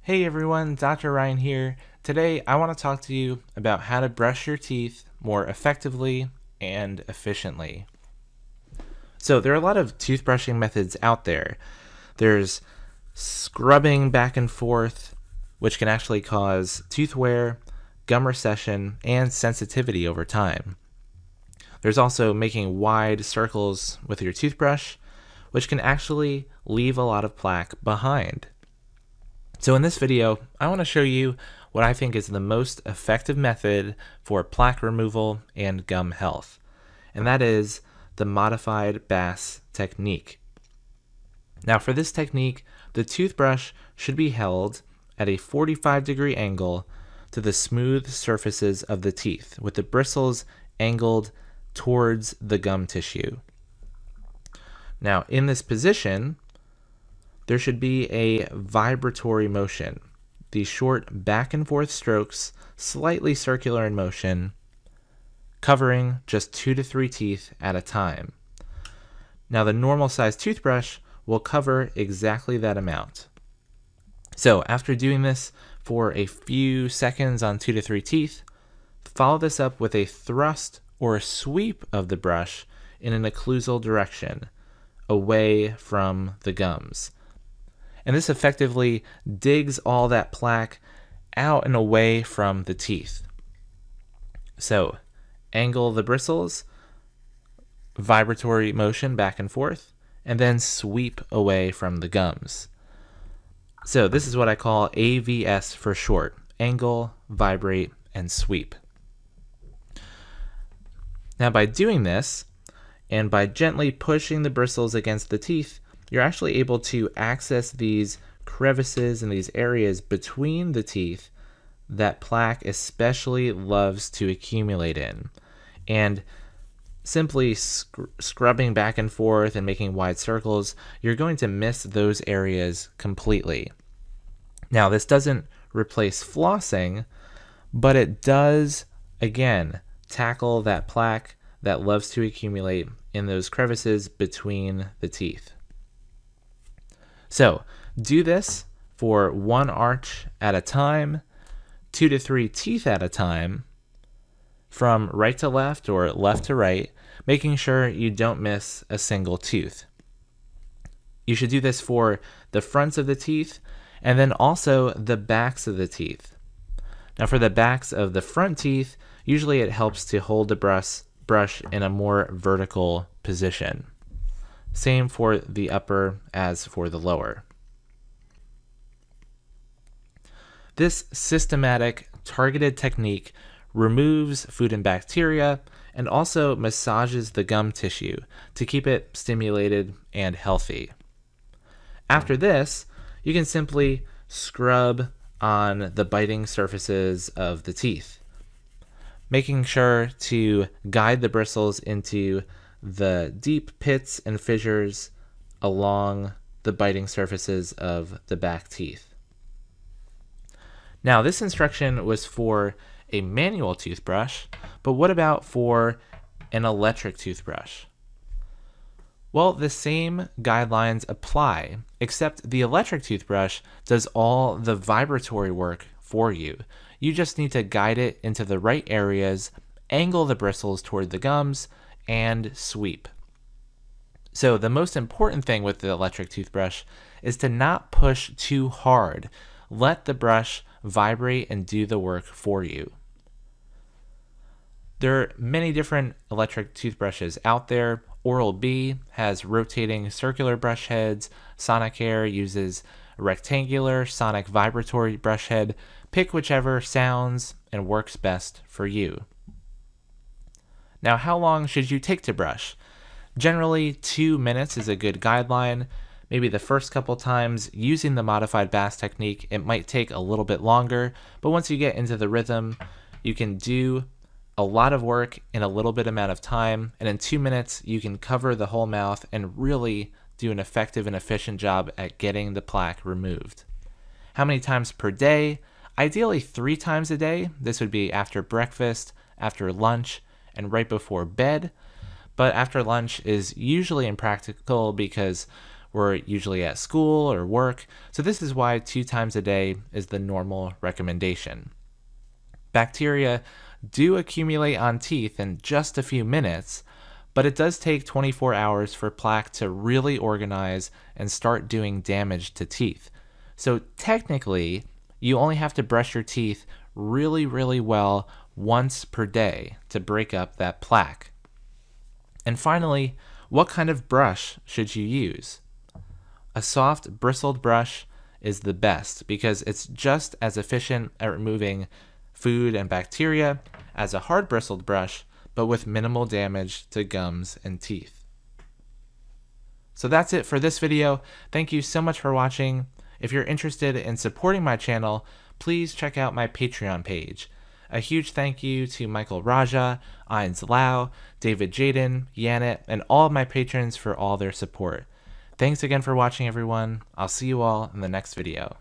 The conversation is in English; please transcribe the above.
Hey everyone, Dr. Ryan here. Today I want to talk to you about how to brush your teeth more effectively and efficiently. So there are a lot of toothbrushing methods out there. There's scrubbing back and forth, which can actually cause tooth wear, gum recession, and sensitivity over time. There's also making wide circles with your toothbrush, which can actually leave a lot of plaque behind. So in this video, I want to show you what I think is the most effective method for plaque removal and gum health, and that is the modified Bass technique. Now for this technique, the toothbrush should be held at a 45-degree angle to the smooth surfaces of the teeth, with the bristles angled towards the gum tissue. Now in this position, there should be a vibratory motion. These short back and forth strokes, slightly circular in motion, covering just 2 to 3 teeth at a time. Now the normal size toothbrush will cover exactly that amount. So after doing this for a few seconds on 2 to 3 teeth, follow this up with a thrust or a sweep of the brush in an occlusal direction, away from the gums. And this effectively digs all that plaque out and away from the teeth. So, angle the bristles, vibratory motion back and forth, and then sweep away from the gums. So this is what I call AVS for short: angle, vibrate, and sweep. Now by doing this, and by gently pushing the bristles against the teeth, you're actually able to access these crevices and these areas between the teeth that plaque especially loves to accumulate in. And simply scrubbing back and forth and making wide circles, you're going to miss those areas completely. Now, this doesn't replace flossing, but it does, again, tackle that plaque that loves to accumulate in those crevices between the teeth. So do this for 1 arch at a time, 2 to 3 teeth at a time, from right to left or left to right, making sure you don't miss a single tooth. You should do this for the fronts of the teeth and then also the backs of the teeth. Now for the backs of the front teeth, usually it helps to hold the brush in a more vertical position. Same for the upper as for the lower. This systematic, targeted technique removes food and bacteria and also massages the gum tissue to keep it stimulated and healthy. After this, you can simply scrub on the biting surfaces of the teeth, making sure to guide the bristles into the deep pits and fissures along the biting surfaces of the back teeth. Now, this instruction was for a manual toothbrush, but what about for an electric toothbrush? Well, the same guidelines apply, except the electric toothbrush does all the vibratory work for you. You just need to guide it into the right areas, angle the bristles toward the gums, and sweep. So the most important thing with the electric toothbrush is to not push too hard. Let the brush vibrate and do the work for you. There are many different electric toothbrushes out there. Oral-B has rotating circular brush heads. Sonicare uses a rectangular sonic vibratory brush head. Pick whichever sounds and works best for you. Now, how long should you take to brush? Generally, 2 minutes is a good guideline. Maybe the first couple times using the modified Bass technique, it might take a little bit longer, but once you get into the rhythm, you can do a lot of work in a little bit amount of time, and in 2 minutes, you can cover the whole mouth and really do an effective and efficient job at getting the plaque removed. How many times per day? Ideally 3 times a day. This would be after breakfast, after lunch, and right before bed. But after lunch is usually impractical because We're usually at school or work, so this is why 2 times a day is the normal recommendation. Bacteria do accumulate on teeth in just a few minutes, but it does take 24 hours for plaque to really organize and start doing damage to teeth. So technically, you only have to brush your teeth really, really well once per day to break up that plaque. And finally, what kind of brush should you use? A soft bristled brush is the best because it's just as efficient at removing food and bacteria as a hard bristled brush, but with minimal damage to gums and teeth. So that's it for this video. Thank you so much for watching. If you're interested in supporting my channel, please check out my Patreon page. A huge thank you to Michael Raja, Eins Lau, David Jaden, Yanet, and all of my patrons for all their support. Thanks again for watching, everyone. I'll see you all in the next video.